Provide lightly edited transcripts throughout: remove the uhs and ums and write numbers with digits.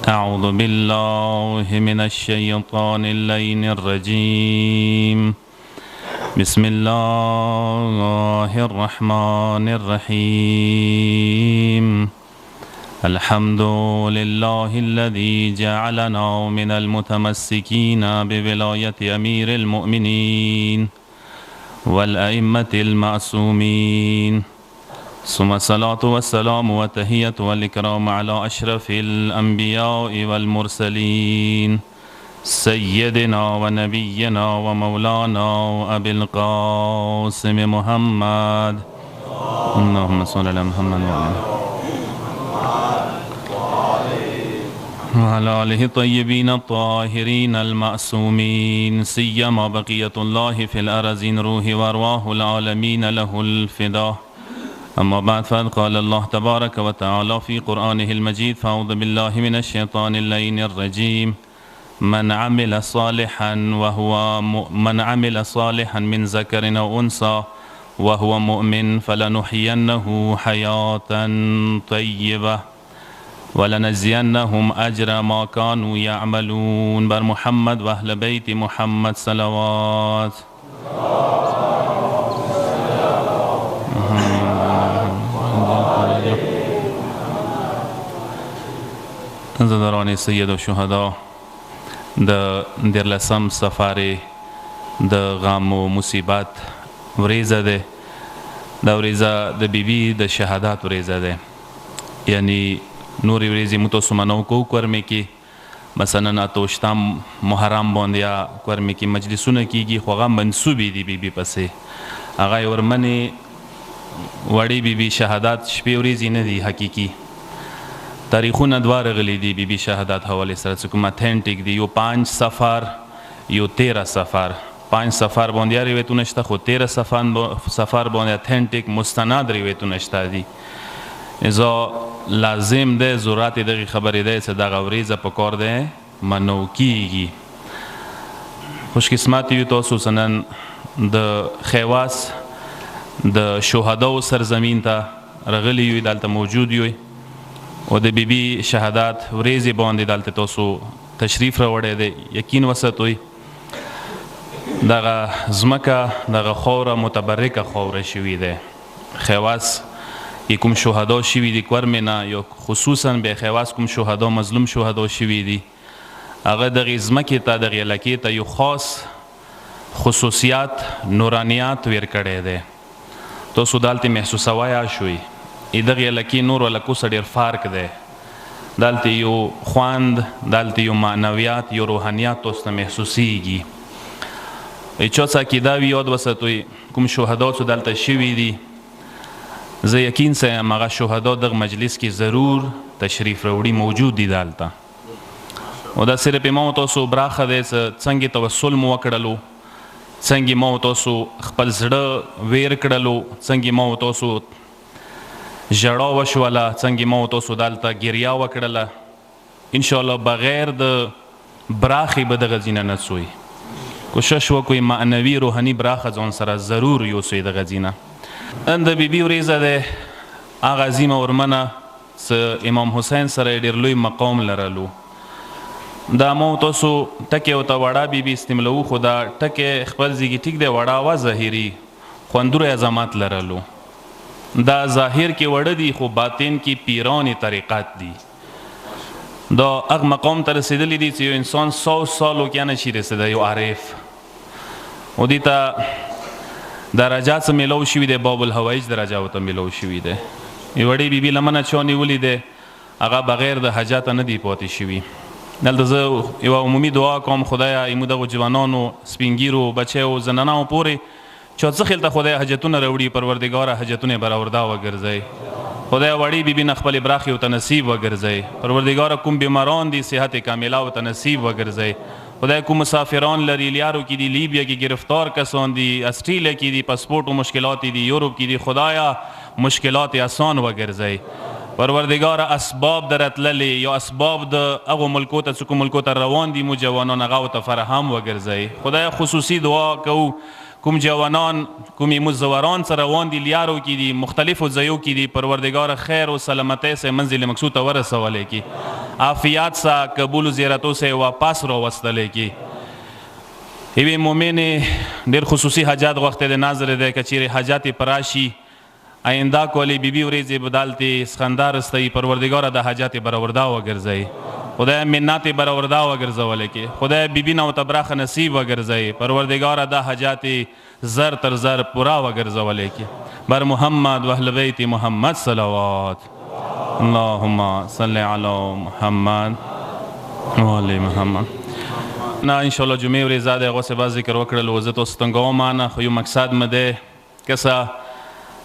أعوذ بالله من الشيطان اللعين الرجيم. بسم الله الرحمن الرحيم. الحمد لله الذي جعلنا من المتمسكين بولاية أمير المؤمنين والأئمة المعصومين، ثم الصلاة والسلام والتحية والإكرام على أشرف الأنبياء والمرسلين سيدنا ونبينا ومولانا أبي القاسم محمد. اللهم صل على محمد وعلى آله الطيبين الطاهرين المعصومين، سيما بقية الله في الأرضين، روح وأرواح العالمين له الفداء. أما بعد، فقد قال الله تبارك وتعالى في قرآنه المجيد: فأعوذ بالله من الشيطان اللعين الرجيم. من عمل صالحا من ذكر أو أنثى وهو مؤمن فلنحيينه حياة طيبة ولنجزينهم أجر ما كانوا يعملون. بر محمد و أهل بيت محمد صلوات. زدران سید و شهدا د دیرلسم سفر د غم و مصیبت وریزه ده. دا وریزه د بیبی د شهادت وریزه ده، یعنی نوری وریزی متوسو منو کو کرمی کی مثلا اتوشتم محرم باندې یا کرمی کی مجلسونه کیږي، خو هغه منسوبې دي بیبی پسې. هغه ورمنې وړې بیبی شهادت شپې وریزې نه دي حقیقي. تاریخونه دوه راغلي دي بیبي شهادت حوالې سره چې کوم اتھینټیک دي. یو 5 سفر یو 13 سفر. 5 سفر باندې روایتونه شته، خو 13 سفر باندې اتھینټیک مستند روایتونه شته دي. ازا لازم ده ضرورت دغه خبرې ده چې دغه وریزه په کار ده منو کیږي. خوش قسمت یو تاسو سنن د خواس د شهدا سرزمین ته راغلي یو، دلته موجود یو او د بیبي شهادت وریزې باندې دلته تاسو تشریف راوړی دی. یقین وساتئ دغه ځمکه دغه خاوره متبرکه خاوره شوې ده. خواس کوم شهدا شوي دي کورمې نه، یا خصوصا به خواس کوم شهدا مظلوم شهدا شوي دي، هغه دغې ځمکې ته دغې علاقې ته یو خاص خصوصیات نورانیات ور کړی دی. تاسو دلته محسوسوای شوي دغه علاقې نور علاقو سره ډېر فرق دی. دلته یو خوند، دلته یو معنویات، یو روحانیات تاسو ته محسوسیږي. چا څه عقیده وي یاد وساتئ کوم شهدا چې دلته شوي دي، زه یقین سم هغه شهدا دغه مجلس کې ضرور تشریف راوړي موجود دي دلته. او دا صرف ما تاسو براخه دی څنګه توسل مو وکړلو، څنګه ما تاسو خپل زړه ویر کړلو، څنګه ما تاسو ژړا وشوله، څنګه ما تاسو دلته ګریا وکړله. انشاءالله بغیر د براخې به دغه ځینه نه سوی. کوشش وکړئ معنوي روحاني براخه ځان سره ضرور یوسئ دغه ځینه. نن د بیبي وریزه ده. هغه عظیمه ورمنه چې امام حسین سره ډېر لوی مقام لرلو. دا مو تاسو ټکې ورته وړه بیبي استعمالوو، خو دا ټکې خپل ځای کې ټیک دی، وړه وه ظاهري، خوندور عظمت لرلو. دا ظاهر کې وړه دي، خو باطن کې پیرانی طریقت دي. دا هغه مقام ته رسېدلی دي چې یو انسان 100 سالو کې نه شي رسېدی، یو عارف. او دې ته درجات څه میلاو شوي دی، باب الحوایج درجه ورته میلاو شوي دی. یو وړې بیبي لمنه چا نیولې دی، هغه بغیر د حاجته نه دی پاتې شوي. دلته زه یوه عمومي دعا کوم، خدایه ایمو دغو جوانانو، سپین ږیرو، بچیو، زنانو پورې چا څه خیل ته خدای حاجتونه راوړي، پروردګاره حاجتونه برآورده وګرځئ. خدای وړې بیبي نه خپلې براخې ورته نصیب وګرځئ. پروردګاره کوم بیماران دي صحت کامله ورته نصیب وګرځئ. خدای کوم مسافران لري، لیارو کې دي، لیبیا کې گرفتار کسان دي، استرالیا کې دي، پاسپورټ و مشکلات دي، یورپ کې دي، خدایا مشکلات آسان وګرځئ. پروردگار اسباب در اتللی یا اسباب د هغو ملکو ته چې کوم ملکو ته روان دي مو جوانان هغو ته فراهم وګرځئ. خدای خصوصي دعا کوو کوم جوانان کومې مزوران سره روان دي لیارو کې دي مختلفو ځایو کې دي پروردگار خیر و سلامتی سے منزل مقصود ته ورسولی کی عافیت سا قبول و زیارتو سے واپس راوستلی کی یوې مومنې ډېر خصوصي حاجات غوښتی دی ناظر دی که چیرې حاجات یې پراشي آینده کولی بیبي ورځې بدالتې سخندار استوي پروردگاره د حاجات یې برآورده وګرځوي خدای منت برآورده وګرځولی کی خدای بیبي نه ورته براخه نصیب وګرځوي پروردگاره دا حاجات زر تر زر پورا وګرځولی کی بر محمد و اهل بیت محمد صلوات اللهم صل علی محمد و آل محمد نه انشاءالله جمعې ورځ دی هغو څه به ذکر وکړل زه تاسو تنګوم نه خو یو مقصد مې دی که څه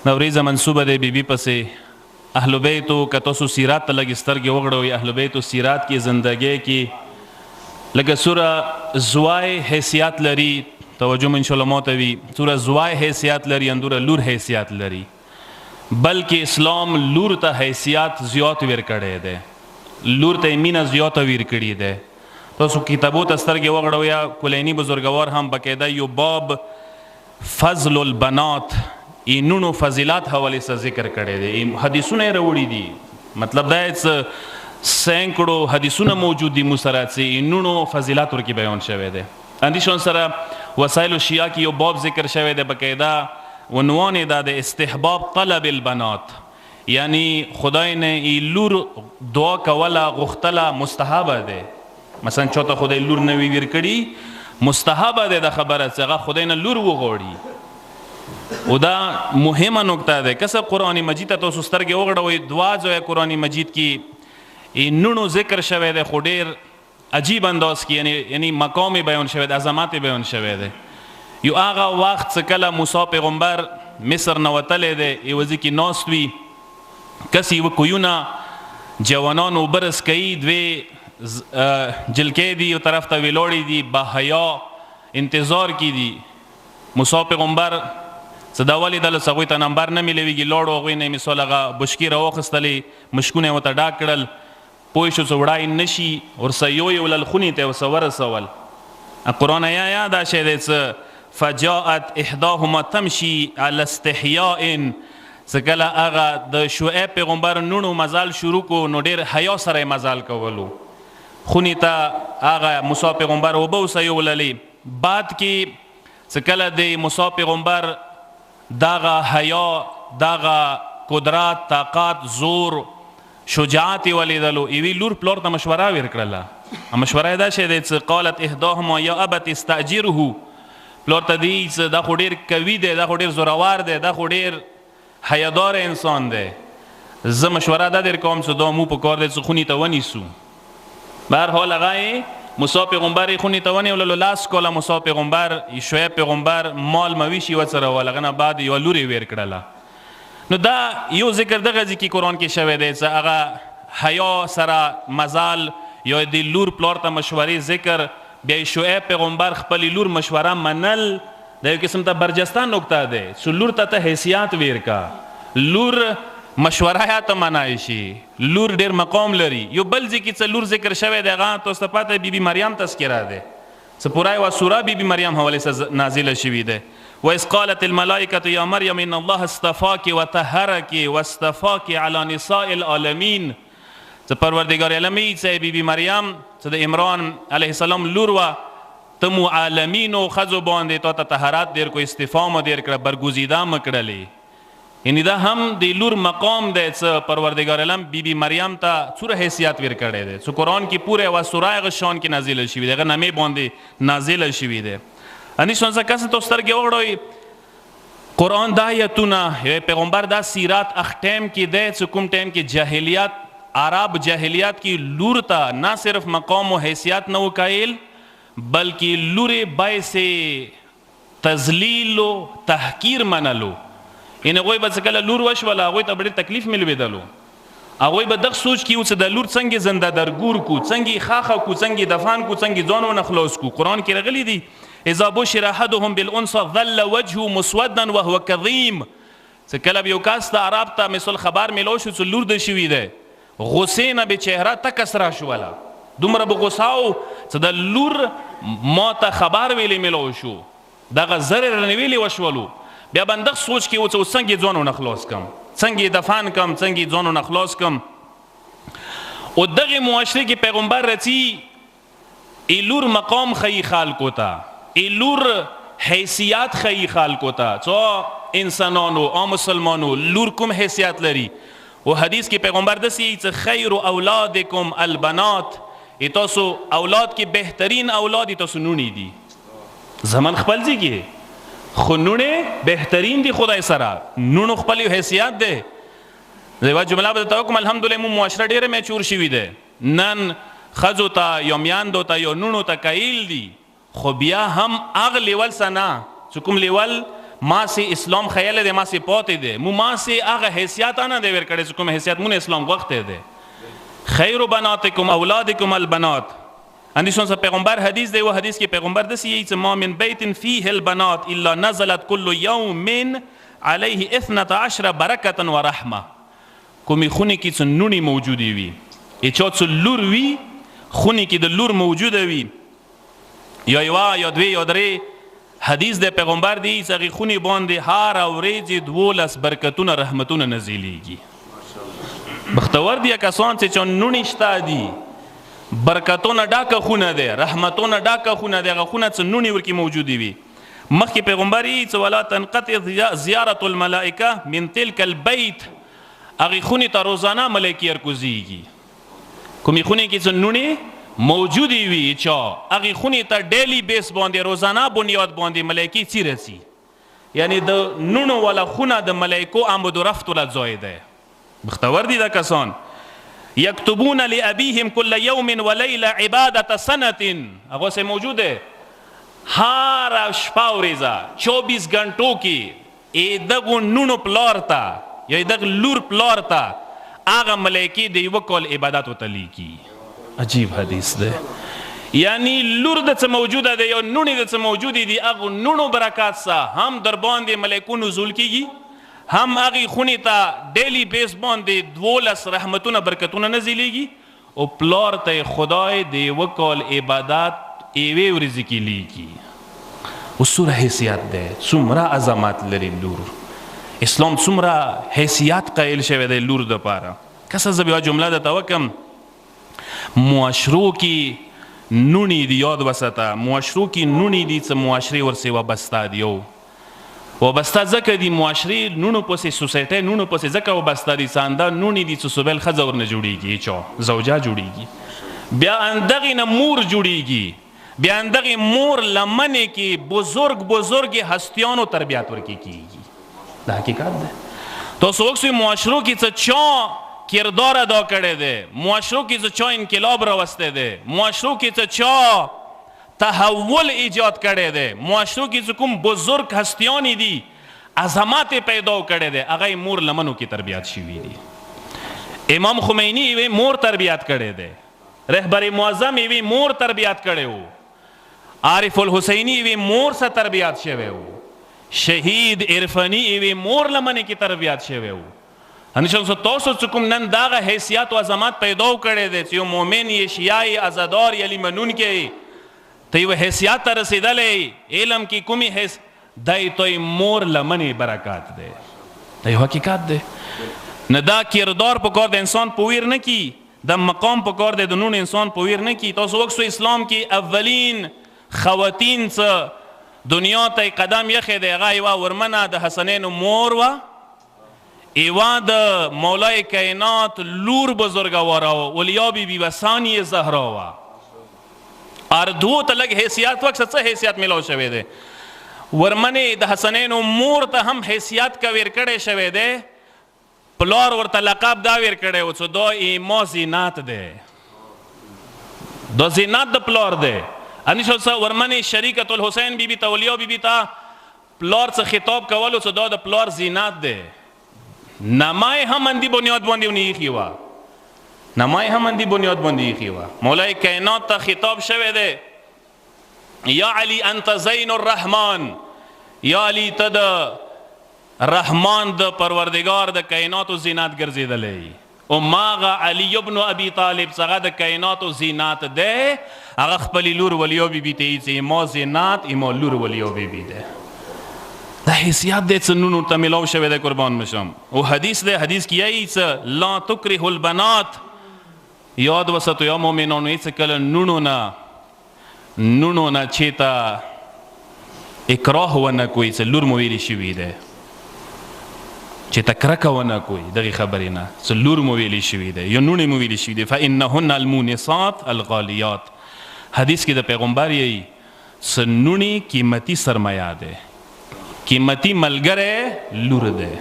د ورځه منصوبه دی بیبي پسې اهل بیتو که تاسو سیرات ته لږ سترګې وغړوئ اهل بیتو سیرات کې زندګۍ کې لکه سوره زوای حیثیت لري توجه مو انشاءالله ما ته وي سوره زوای حیثیت لري اندوره لور حیثیت لري بلکې اسلام لور ته حیثیت زیات ور کړی دی لور ته مینه زیاته ور کړې دی تاسو کتابو ته سترګې وغړوئ یا کلینی بزرګوار هم باقاعده یو باب فضل البنات اینونو فضیلات حواله سره ذکر کړی دی حدیثونه یې راوړي دي مطلب دا سینکړو حدیثونه موجود دي مسرات سي اینونو فضیلات ورکی بیان شوی دی اندیشون سره وسایل الشیعه کې یو باب ذکر شوی دی باقاعده عنوان یې دا د استحباب طلب البنات یعنی خدای نه لور دعا کوله غوښتله مستحبه دی مثلا چاته خدای لور نه وی ور کړي مستحبه دی د خبره څنګه خدای نه لور وغوړي او دا مهمه نکته ده کسب قرآن مجید ته تاسو سترګې وغړوئ دعا ځای قرآن مجید کې نونو ذکر شوی دی خو ډېر عجیب انداز کې یعنی مقام بیان شوی دی عظمت بیان شوی دی یو هغه وخت څه کله موسی پیغمبر مصر نه وتلی دی یوه ځای کې ناست وي کس یوه کویونه جوانان اوبه رس کوي دوې جلکې دي یو طرف ته ویلوړې دي باحیا انتظار کې دي موسی پیغمبر څه دا ولې دله څه هغوی ته نمبر نه میلویږي لاړو هغوی نه یې مثال هغه بشکې راواخیستلې مشکونه یې ورته ډاک کړل پوه شو څه وړای نه شي ورسه یو یې ولل خونې ته یې ورسه ورسول قرآن یا دا شی دی څه فجاءت احداهما تمشي على استحیاء څه کله هغه د شعیب پیغمبر نونو مزال شروع کو نو ډېر حیا سره یې مزال کولو خونې ته هغه موسی پیغمبر اوبه ورسه یوللې بعد کې څه کله د موسی پیغمبر داغه حیا داغه قدرت طاقت زور شجاعت یې ولیدلو یوې لور پلار ته مشوره ورکړله مشوره یې دا شی دی چې قالت احداهما یا ابت استاجره پلار ته دی چې دا خو ډېر قوي دی دا خو ډېر زورور دی دا خو ډېر حیادار انسان دی زه مشوره دا در کوم چې دا مو په کار دی چې خونې ته ونیسو بهرحال هغه یې موسی پیغمبر یې خونې ته ونیوللو لاس کوله موسی پیغمبر شعیب پیغمبر مال مویشي ورسره وه هغه نه بعد یوه لور یې ویر کړله نو دا یو ذکر دغه ځای کې قرآن کې شوی دی چې هغه حیا سره مزال یا د لور پلار ته مشورې ذکر بیا شعیب پیغمبر خپلې لور مشوره منل دا یو قسم ته برجسته نکته دی چې لور ته حیثیت ویر کا لور مشوره یا ته منای شي لور ډېر مقام لري یو بل ځای کې څه لور ذکر شوی دی هغه تاسو ته پته بیبي مریم تذکره دی څه پوره یوه سوره بیبي مریم حوالې سره نازله شوي دی وإذ قالت الملائکة یا مریم ان الله اصطفاک وطهرک واصطفاک علی نساء العالمین څه پروردګار عالمي چې بیبي مریم چې د عمران علیه السلام لور وه ته مو عالمینو ښځو باندې تا ته طهارت ډېر کو استفا مو ډېر کړه برګزیده مو کړلې یعنی دا هم د لور مقام دی چې پروردګار عالم بیبي مریم ته څومره حیثیت ور کړی دی چې قرآن کې پوره یوه سوره هغه شان کې نازله شوي دی هغه نامې باندې نازله شوي دی اندیشون څه کس ته سترګې وغړوئ قرآن دا آیتونه پیغمبر دا سیرات اخ ټایم کې دی چې کوم ټایم کې جاهلیت عرب جاهلیت کې لور ته نه صرف مقام و حیثیت نه و قایل بلکې لورې باعث تذلیل و تحقیر منلو یعنی هغوی به څه کله لور وشوله هغوی ته به ډېر تکلیف ملوېدلو هغوی به دغه سوچ کې و چې د لور څنګه زنده درګور کو څنګه خاخه کو څنګه دفان کو څنګه ځان ونه خلاص کو قرآن کې راغلی دی اذا بشر احدهم بالانثى ظل وجهه مسودا وهو كظيم چې کله به یو کس د عرب ته مثل خبر میلو شو چې لور د شوي دی غصې نه به چهره تکس را شوله دومره به غصه و چې د لور ما ته خبر ویلې میلو شو دغه زر رنویلی وشولو بیا بندق سوچ کې اوس څنګه ځانو نه خلاص کم څنګه دفن کم څنګه ځانو نه خلاص کم او دغه معاشره کې پیغمبر رچی ایلور مقام خی خلقو ته ایلور حیثیت خی خلقو ته چا انسانانو او مسلمانو لور کوم حیثیت لري او حدیث کې پیغمبر دسی چې خیر اولادکم البنات تاسو اولاد کې بهترین اولاد تاسو نونی دي زمن خپل ځي کې خو نونه بهترین دي خدای سره نونو خپل حیثیت ده زیوا جمله به تاسو کوم الحمدلله مو معاشره ډیره میچور شوی ده نن خزو ته یا میاندو ته یا نونو ته کایل دي خو بیا هم اغ لیول سنا چې کوم لیول ما سي اسلام خیال ده ما سي پاتې ده مو ما سي هغه حیثیت نه دی ور کړی چې کوم حیثیت مون اسلام وخت ده خیر بناتکم اولادکم البنات اندیشون سا پیغمبر حدیث ده و حدیث که پیغمبر دسی چې ما من بیت فیه البنات الا نزلت كل يوم علیه 12 برکتا و رحمه کومی خونی که چون نونی موجودی وی ایچا چون لور وی خونی که د لور موجوده وی یا یوا یا دوی یا دره حدیث ده پیغمبر دی چې خونی باندې هر ورځ 12 برکتونه رحمتونه نازلیږي بختور دي کسان چې چون نونی شته دي برکتونه ډاکه خونه ده رحمتونه ډاکه خونه ده خونه چې نونی ورکی موجودی وي مخکې پیغمبر یې چې ولا تنقطع زیارت الملائکه من تلك البيت هغه خونی ته روزانه ملائکه ورکوزیږي کومې خونی کې چې نونی موجودی وي چا هغه خونی ته ډیلی بیس باندې روزانه بنیاد باندې ملائکه چیرسي یعنی د نونو ولا خونه د ملائکو آمد و رفت ول ځای ده بختور دي دا کسان یکتبون لابیهم کل یوم و لیله عبادت سنه هغه سه موجوده هر شپه ورځ 24 غنټو کې دغه نونو پلارتا یا دغه لور پلارتا هغه ملائکه دی وکول عبادت وتلی کی عجیب حدیث ده یعنی لور د څه موجوده ده یا نونی د څه موجودی دي هغه نونو برکات سره هم در باندې ملائکو نزول کیږي هم هغه خونی ته ډیلی بیس باندې 12 رحمتونه برکتونه نازلیږي او پلار ته خدای دی وکول عبادت ایوه ورزی کی لیږي او سوره حیثیت ده څومره عظمت لري لور اسلام څومره حیثیت قائل شوی دی لور د پاره کسه زبیا جمله ده توکم معاشرو کی نونی دی یاد وساته معاشرو کی نونی دی چې معاشري ورسې وابسته دیو وابسته ځکه دی معاشري نونو پسې سوسایټي نونو پسې ځکه وابسته دي سانده نونی دی چې سوبل خزه ورنه جوړیږي چا زوجه جوړیږي بیا اندغه نه مور جوړیږي بیا اندغه مور لمنه کې بزرگ هستیانو تربیت ورکی کیږي دا حقیقت ده تاسو وګورئ معاشرو کې څه چا کردار ادا کرده ده معاشرو کی چا انقلاب راوسته ده معاشرو کی چا تحول ایجاد کرده ده معاشرو کی کوم بزرگ هستیانی دی عظمت پیدا کرده ده هغه مور لمنو کی تربیت شوی دی امام خمینی وی مور تربیت کرده ده رهبر معظم وی مور تربیت کرده و عارف الحسینی وی مور سے تربیت شوی و شهید عرفانی وی مور لمنه کی تربیت شوی و هنشان سو تاسو چکم نن داغه حیثیت و عظمت پیدا کرده ده چې مومن یې شیعی ازادار یلی منون کې ته یو حیثیت ته رسیدلې علم کې کومي حیث دای توي مور لمنې برکات ده دا یو حقیقت ده نه دا کردار په کار د انسان پویر نه کی د مقام په کار د نون انسان پویر نه کی تاسو وکسو اسلام کې اولین خواتین څخه دنیا ته قدم یخې ده هغه یوه ورمنه د حسنین مور وه ایوان د مولای کائنات لور بزرگوارا و اولیا بی بی و ثانی زهرا و اردو تا لگ حیثیت وقت څه حیثیت ملاو شوه ده ورمنی د حسنین و مور تا هم حیثیت کا ویر کڑے شوه ده پلار ورطا لقب دا ویر کڑے و چو دا ایما زینات ده دا زینات دا پلار ده انیشو سا ورمنی شریکت الحسین بی بی تا اولیا بی بی تا پلار څه خطاب کولو چو دا دا پلار زینات ده نمای هم اندی بنیاد باندې ونیخی وا نمای هم اندی بنیاد باندې یخی وا مولای کائنات ته خطاب شوه ده یا علی انت زین الرحمن یا علی تد رحمان د پروردگار د کائنات او زینات ګرځیدلې او ماغه علی ابن ابي طالب څنګه د کائناتو زینات ده هغه خپل لور ولیو بیبي ته یې ما زینات ایمو لور ولیو بیبي ده دا حیثیت دې څه نونو ته ملاو شوی د قربان مشم او حدیث ده حدیث کیایي څه لا تکره البنات یاد وساتو یا مؤمنانو یې څه کله نونو نه چیتا اکراه ونه کوي څه لور مو ویلي شوي ده چې تکرکه ونه کوي دغه خبرې نه څه لور مو ویلي شوي ده یا نونې مو ویلي شوي ده فانهن المونسات الغالیات حدیث کې د پیغمبر یې څه نونې قیمتي سرمایه ده قیمتي ملګری لور ده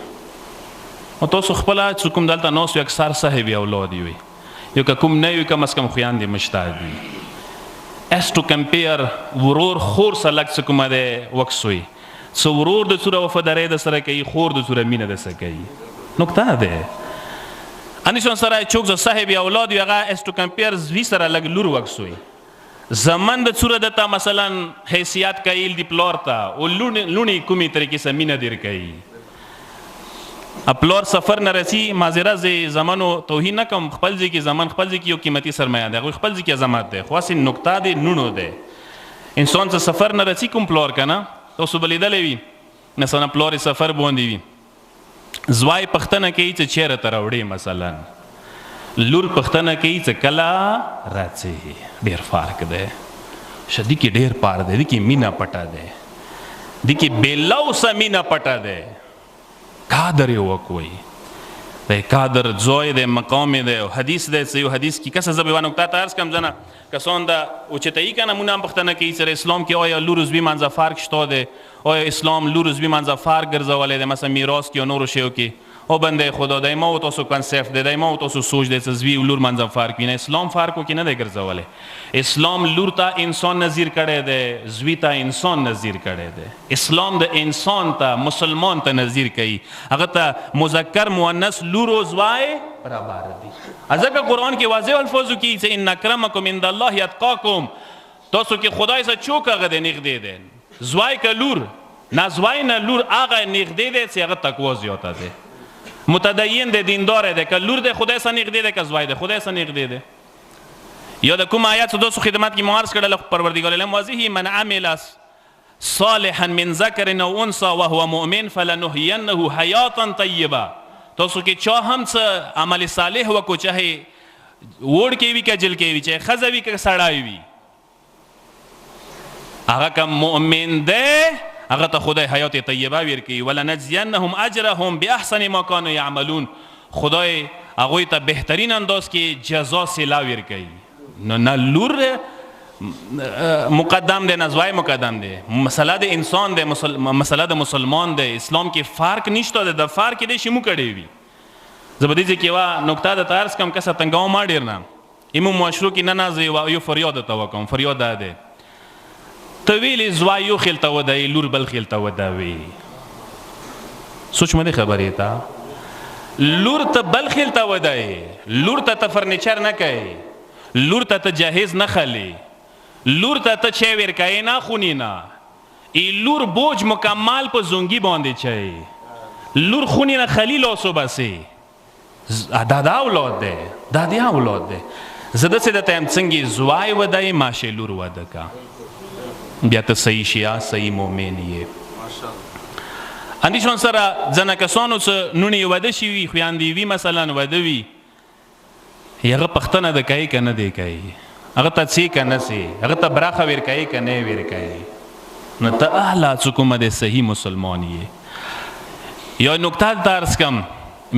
او تاسو خپله چې کوم دلته ناست یو اکثر صاحب اولاد وي یو که کوم نه وي کم از کم خویندې مشته دي as to compare ورور خور سره لږ څه کومه دی وکسوي څه ورور د څوره وفادارۍ د سره کوي خور د څوره مینه د سره کوي نکته ده انیشون سره چوک زه صاحب اولاد وي هغه as to compare زوی سره لږ لور وکسوي زمن د څوره دته مثلا حیثیت کوي د پلور ته او لونی کومې طریقې سره مینه دیر کوي پلور سفر نه رسی معذره زه زمانو توهین نکم خپل ځای کې زمان خپل ځای کې یو قیمتي سرمایه ده خپل ځای کې عظمت ده خو اصل نکته ده نونو ده انسان څه سفر نه رسی کوم پلور کنه تاسو بلیدلې وي مثلا پلور سفر باندې وي زوای پښتنه کوي چې چیرې ته راوړي مثلا لور پښتنه کوي چې کله راځي ډېر فرق ده شدي کې ډېر پار ده دي کې مینا پټه ده دي کې بیلاو سه مینا پټه ده قادر یو کوي د قادر زوی د مقام دی حدیث دی یو حدیث کی کسه زبې وانه تا ترس کم جنا کسون دا او چتای کنه مونږ هم پښتنه کوي چې اسلام کې او لور زوی منځه فرق شته دی او اسلام لور زوی منځه فرق ګرځولې دی مثلا میراث کې نور شیو کې او بنده خدا دای ما او تاسو کنسپټ دی ما او تاسو سوچ دی چې زوی لور منځه فرق نه اسلام فرق کو کې نه دی ګرځولې اسلام لور ته انسان نظیر کړي دی زوی ته انسان نظیر کړي دی اسلام د انسان ته مسلمان ته نظیر کوي هغه ته مذکر مؤنث لور او زوی برابر دي ځکه قرآن کې واضح الفاظو کې چې ان اکرمکم عند الله اتقاکم تاسو کې خدای سره چوک هغه دی نږدې دی زوی که لور نه زوی نه لور هغه نږدې دی چې هغه تقوا زیاته دی متدین دی دیندار دی که لور دی خدای سره نږدې دی که زوی دی خدای سره نږدې دی یا د کوم آیات تاسو خدمت کې معرض کړل پروردګار علم واضح من عمل صالحا من ذکر او انثى وهو مؤمن فلنحيينه حیاتا طیبه تاسو کې چا هم څه عمل صالح وکړو چاهے وړ کې وي که جل کې وي چاهے ښځه وي که سړی وي هغه که مؤمن دی هغه ته خدای حیات طیبه ورکوي ولنجزینهم اجرهم باحسن ما كانوا يعملون خدای هغوی ته بهترین انداز کې جزا صلا ورکوي نه لور مقدم دی نه زوی مقدم دی مسله د انسان دی مسله د مسلمان دی اسلام کې فرق نشته د فرق دی شمو کړی وي زه به دې کې وا نقطه د تارس کم کسه تنګاو ما ډیر نه ایمو معاشرو کې نه زه یو فریاد ته وکم فریاد ده ته ویلې زوی یو خیل ته ودی لور بل خیل ته ودوي سوچ مې خبرې تا لور ته بل خیل ته ودی لور ته فرنیچر نه کوي لور ته جهیز نه خلی لور ته چه ورکای نه خونی نه ای لور بوج مکمل په زونگی باندې چي لور خونی نه خلیل اوسو بسی دادا اولاد ده دادی اولاد ده زده سه د تم څنګه زوای ودای ماشه لور ودکا بیا ته صحیح شیا صحیح مؤمن یې ماشاءالله اندیشون سره ځنه کسانو سره نونی وده شي وي خویندې وي مثلا وده وي هغه پښتنه د کوي کنه دی کوي هغه ته څه کنه سي هغه ته براخه ور کوي کنه ور کوي نو ته اهلا څوک د صحیح مسلمان یې یو نقطه درس کم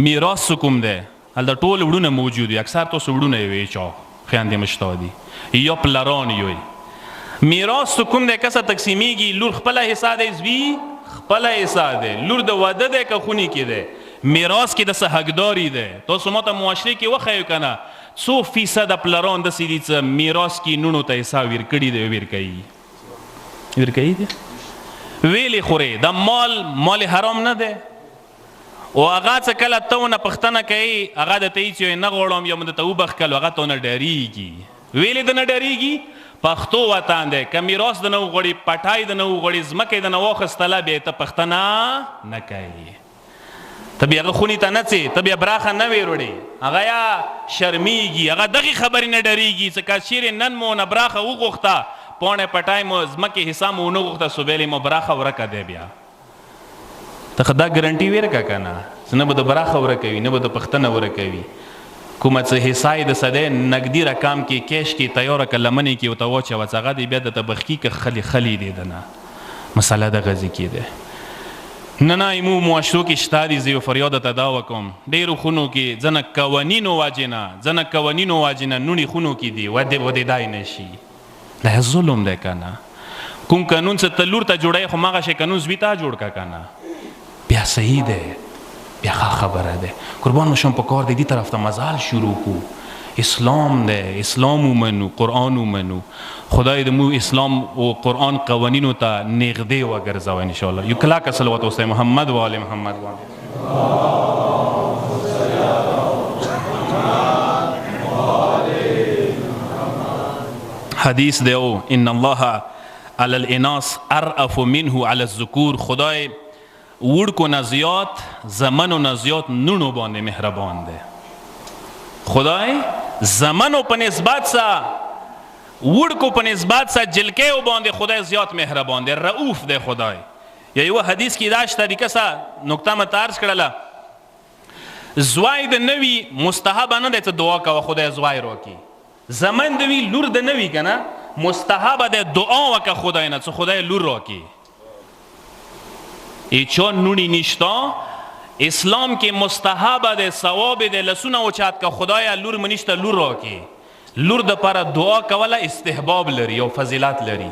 میراث کوم ده هلته ټول وړونه موجود دي اکثر تاسو وړونه وي چا خویندې مشته دي یا پلران یوي میراث کوم ده کسه تقسیمیږي لور خپل حصہ دی زوی خپل حصہ دی لور د واده ده که خونی کې ده میراث کې د څه حقداري ده تاسو ماته معاشره کې وښیو کنه 100% پلران د سړي څه میراث کې نونو ته حصہ ورکړي دی ورکوي دي ویلې خوري د مال حرام نه ده او هغه څه کله ته ونه پښتنه کوي هغه د ته چې نه غواړم یا مونږ ته وبخښل هغه ته نه ډاریږي ویلې د نه ډاریږي پښتو وطن دی که میراث د نه وغواړي پټای د نه وغواړي ځمکې د نه واخیستله بیا ته پښتنه نه کوي ته بیا هغه خونې ته نه څې ته بیا براخه نه وې وروړې هغه یا شرمیږي هغه دغې خبرې نه ډریږي څه که چیرې نن مو نه براخه وغوښته پوڼې پټای مو ځمکې حصه مو ونه غوښته سوبیلې مو براخه ورکه دی بیا ته خو دا ګرنټي ورکه که نه څه نه به د براخه ورکوي نه به د پښتنه ورکوي کومه څه حصه یې د څه دی نګدي رقم کې کیش کې تیاره که لمنې کې ورته واچوه څه هغه دی بیا درته بخکي که خلي دی د نه مسله دغسې کې دی نه ایمو معاشرو کې شته دي زه یو فریاد ته دا وکړم ډېرو خونو کې ځنه قوانینو واجې نه نونې خونو کې دي ودېدای نه شي دا ظلم دی که نه کوم قانون څه ته لور ته جوړوي خو مغه شی قانون زوی ته جوړ که نه بیا صحیح دی بیا ښه خبره ده قربان مشم په کار دی دې طرف ته مزال شروع کو اسلام دی اسلام ومنو قرآن ومنو خدای د مو اسلام او قرآن قوانینو ته نږدې وګرځوه انشاءالله یو کلاکه صلوات وسته محمد و آل محمد حدیث دی او ان الله علی الاناس ارأف منه علی الذکور خدای وړکو نه زیات زمنو نه زیات نونو باندې مهربان دی خدای زمنو په نسبت سره وړکو په نسبت سره جلکیو باندې خدای زیات مهربان دی رؤوف دی خدای یا یو حدیث کې دا شته طریقه سره نقطه مې عرض کړله زوی د نوي مستحب نه دی ته دعا کوه خدای زوی راکړي زمن د وي لور د نوي که نه مستحب دی دعا وکړه خدای نه څه خدای لور راکړي ای چون نونی نشتا اسلام کې مستحب ده ثواب ده لسونه اوچات که خدایا لور منشته لور راکړي لور د پاره دعا کوله استحباب لري او فضیلت لري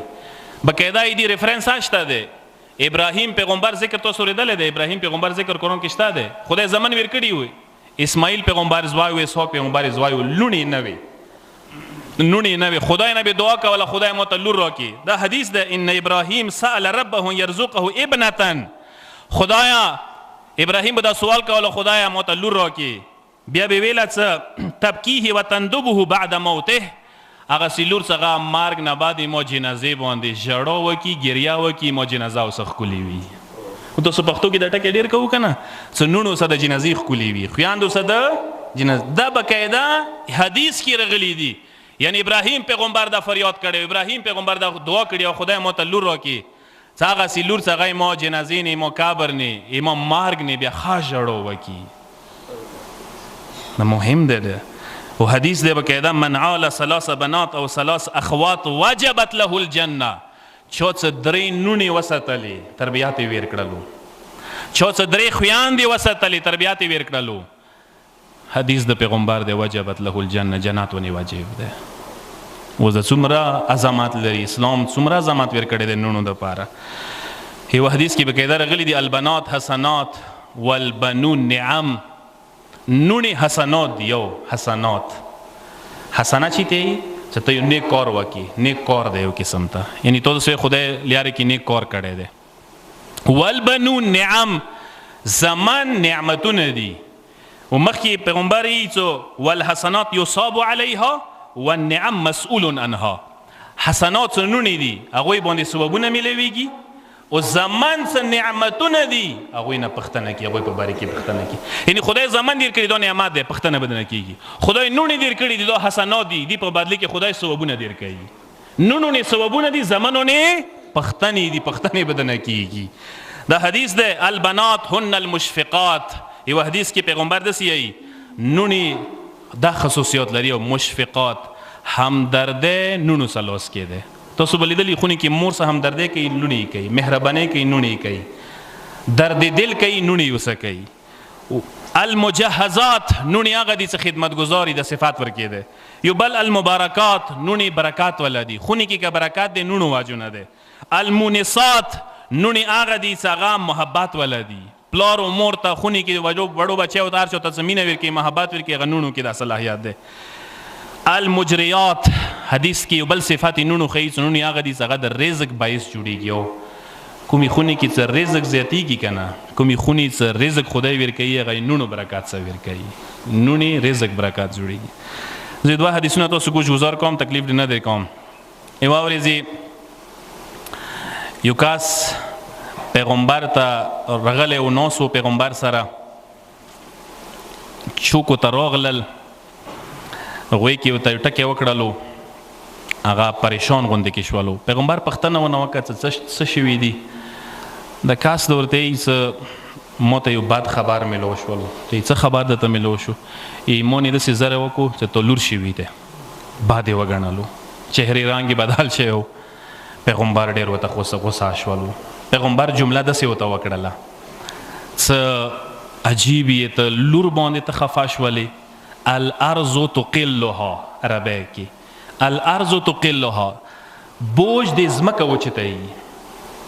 بقاعده ای دی ریفرنس شته ده ابراهیم پیغمبر ذکر تاسو ورېدلی دی ابراهیم پیغمبر ذکر قرآن کې شته ده خدای زمن ور کړي وي اسماعیل پیغمبر زوی و اسحاق پیغمبر زوی و لونی نه وي خدای نه به دعا کوله خدای مو ته لور راکړي دا حدیث ده ان ابراهیم سأل ربه یرزقه ابنه خدایا ابراهیم به دا سوال کوله خدایا مو ته لور راکړي بیا به ویله څه تبکیه و تندبه بعد موته هغسې لور څخه مرګ نه بعد ما جنازې باندې ژړا وکړي ګریا وکړي ما جنازه اوسه ښکلې وي تاسو پښتو کې دا ټکی ډېر کوو که نه څه نونو اوسه د جنازې ښکلې وي خویاند اوسه د جنازه دا باقاعده حدیث کې راغلي دي یعنی ابراهیم پیغمبر دا فریاد کړی ابراهیم پیغمبر دا دعا کړې او خدای ما ته لور راکړي څه هغسې لور څخه ما جنازې نه ما قبر نه ما مرګ نه بیا ښه ژړو وکړي دا مهم دی و حدیث دی باقاعده من عال ثلاث بنات او ثلاث اخوات وجبت له الجنه چا څه درې نونې وساتلې تربیات یې ویر کړلو چا څه درې خویاندې وساتلې تربیات یې ویر کړلو حدیث د پیغمبر دی وجبت له الجنه جنت ونی واجب دی اوس د څومره عظمت لري اسلام څومره عظمت ور کړی دی نونو دپاره یو حدیث کې باقاعده راغلي دي البنات حسنات والبنون نعم نونې حسنات دی یو حسنات حسنه چې ته چې ته یو نیک کار وکړي نیک کار دی یو قسم ته یعنی تو سوی خدای لیاره کې نیک کار کړی دی والبنون نعم زمان نعمتونه دي و مخکې پیغمبر یې څو والحسنات یصاب علیها والنعم مسئول عنها حسنات څه نونې دي هغوی باندې ثوابونه میلیږي او زمان څه نعمتونه دي هغوی نه پوښتنه کوي هغوی په باره کې پوښتنه کوي یعنی خدای زمان دیر کړي دا نعمت دی پوښتنه به نه کېږي خدای نونې دیر کړي دي دا حسنات دي دي په بدله کې خدای ثوابونه دیر کوي نونو نه ثوابونه دي زمانو نه پوښتنې دي پوښتنې به نه کېږي دا حدیث دی البنات هن المشفقات یو حدیث کې پیغمبر داسې یایي نونې دا خصوصیات لري او مشفقات همدرده نونو سره لوس کې دی تاسو به لیدلي خونې کې مور سره همدردی کوي لونې کوي مهربانۍ کوي نونې کوي درد دل کوي نونې اوسه کوي المجهزات نونې هغه دي چې خدمتګزاري د صفات ورکې دی یو بل المبارکات نونې برکات والا دي خونې کې که برکات دی نونو واجونه دی المونسات نونې هغه دي چې هغه محبت والا دي پلار و مور ته خونې کې وړو بچیو ته هر چا ته څه مینه ورکوي محبت ورکوي هغه نونو کې دا صلاحیت دی المجریات حدیث کې یو بل صفت نونو ښیي چې نونې هغه دي چې هغه د رزق باعث جوړېږي او کومې خونې کې چې رزق زیاتېږي که نه کومې خونې چې رزق خدای ورکوي هغه یې نونو برکات سره ورکوي نونې رزق برکات جوړېږي زه دوه حدیثونه تاسو گوش گزار کوم تکلیف دې نه دی کوم یوه ورځې یو کس پیغمبر ته راغلی و ناست و پیغمبر سره چوکو ته راغلل هغوی کې ورته یو ټکی وکړلو هغه پریشان غوندې کې شولو. پیغمبر پوښتنه ونه وکړه څه شوي دي. د کاست ورته یې څه ما ته یو بد خبر میلو شولو. ته څه خبر درته میلو شو؟ ایمان یې داسې زره وکړو چې ته لور شوي دی. بد یې وګڼلو، چهرې رنګ یې بدل شوی و. پیغمبر ډېر ورته غوسه شولو. پیغمبر جمله داسې ورته وکړله څه عجیب یې ته لور باندې ته خفه شولې. الارض تقلها عربی کې الارض تقلها بوج د ځمکه وچتایي.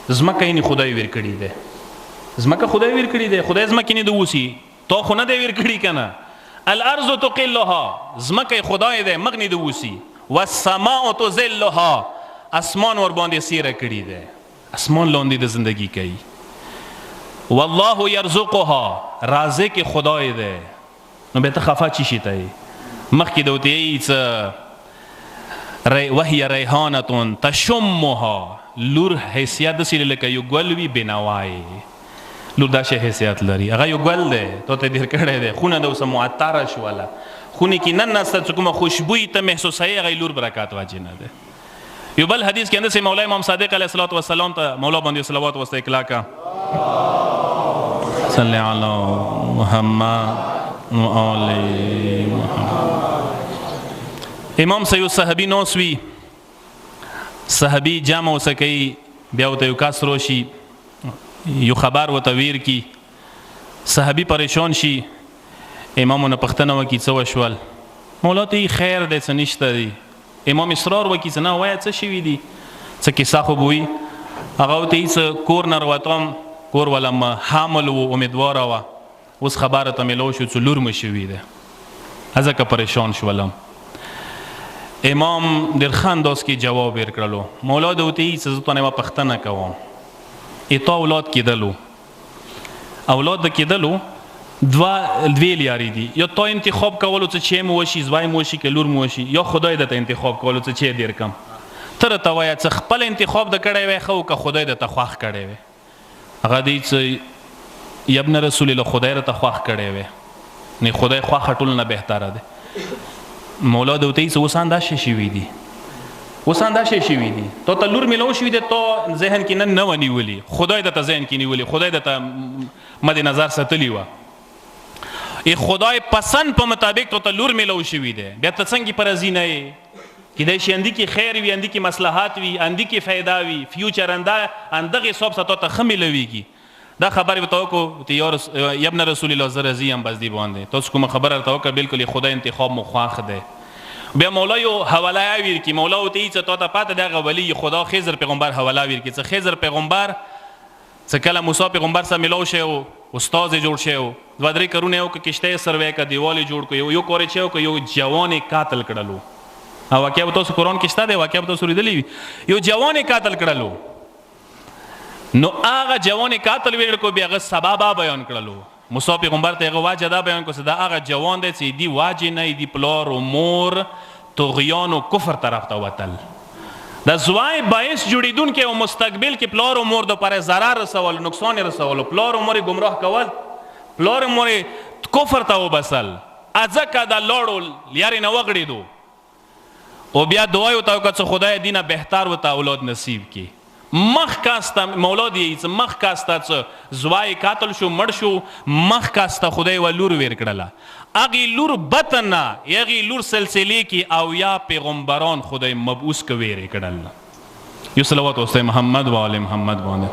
ځمکه یې خدای ویر کړی دی. ځمکه خدای ویر کړی دی. خدای ځمکې نه د اوسي تو خو نه دی ویر کړی که نه. الارض تقلها ځمکه خدای دی مغ نه د اوسي. والسماء تظلها اسمان ور باندې سیره کړی دی. اسمان لاندې د زندگی کوي. والله یرزقها رازق خدای دی. نو به ته خفه چی شي ته مخکې د وتې څه وهي ریحانة تشمها لور حیثیت داسې لکه یو ګل وي بینوای. لور داسې حیثیت لري. هغه یو ګل دی تو ته ډېر کړی دی. خونه د اوسه معطره شوله. خونې کې نن نسته چې کومه خوشبویي ته محسوسوي هغه لور برکات واجب نه دی. یو بل حدیث کې انداسې مولا امام صادق علیه الصلاة والسلام ته مولا باندې صلوات واسطه اکلا کا صلی علی محمد و آل محمد. امام سیو صحابي نوسوي صحابي جمع وسکي بیا ورته یو کس راشي یو خبر ورته ویر کی صحابي پریشان شي. امامونه پوښتنه وکړي څه وشول؟ مولا ته خیر دی څه نشته دی. امام اصرار وکړي څه نه وایه څه شوي دي څه کیسه خو به وي. هغه ورته څه کور نه راوتم کور ولم حامل و امیدواره وه اوس خبره ته میلو شو څه لور مې شوي ده ځکه پریشان شولم. امام ډېر ښه انداز کې جواب یې کړلو. مولا د ورته څه زه تانه یوه پوښتنه کوم. تا اولاد کېدلو اولاد د کېدلو دوې لارې دي. یا تا انتخاب کولو څه چې مو وشي زوی مو وشي که لور مو وشي یا خدای درته انتخاب کولو څه چې ډېر کم. ته راته وایه څه خپل انتخاب د کړی وی ښه و که خدای درته خوښ کړی وی. هغه دی څه ابن رسول الله خدای راته خوښ کړی وی نه خدای خوښه ټول نه بهتره دی. مولا د ورته څه اوس انداسې شوي دي اوس انداسې شوي دي. تو ته لور میلو شوي دی تو ذهن کې نه ونیولي. خدای درته ذهن کې نیولي. خدای درته مد نظر ساتلي وه. خدای پسند په مطابق تو ته لور میلو شوي دی. بیا ته څنګه په راضي نه یې. کیدای شي اندي کې خیر وي اندي کې مصلحت وي اندي کې فایده وي فیوچر اندغه حساب ساتو ته ښه میلویږي. دا خبرې ورته وکړو ته ابن رسول الله زه راضي یم بس دې باندې. تاسو کومه خبره ورته وکړه بلکل خدای انتخاب مو خوښ دی. بیا مولا یو حواله ویر کی مولا ورته څه تا ته پاته دغه ولی خدا خضر پیغمبر حواله ویر کی څه خضر پیغمبر څه کله موسی پیغمبر سره ملو شو استاد جوړ شو 2-3 کارونه یو کشته سروې کا دیواله جوړ کو یو کور چو کو یو جوان قاتل کړلو. او واقعا به تاسو قرآن کې شته دی واقعا به تاسو لیدلی یو جوان قاتل کړلو. نو هغه جوان قاتل ویل کو بیا هغه سبب بیان کړلو. موسی پیغمبر ته هغه واجه دا بیان کو دا هغه جوان دی چې دی واجه نه دی پلار او مور طغیان او کفر طرف ته وتل. د زوای باعث جوړیدون کې او مستقبل کې پلار او مور د پر zarar رسول نقصان رسول پلار او مور گمراه کول پلار او مور کفر ته وبسل ازکه دا لوړو یاري نه وغړیدو. او بیا دعا وته که خدای دینه بهتر وته اولاد نصیب کی. مخ کاسته مولا دی مخ کاسته څه زوای قاتل شو مړ شو مخ کاسته خدای و لور ویر کړله. اغي لور بتنا یغي لور سلسله کی او یا پیغمبران خدای مبعوث کو ویر کړل. یو صلوات واسطه محمد و آل محمد باندې.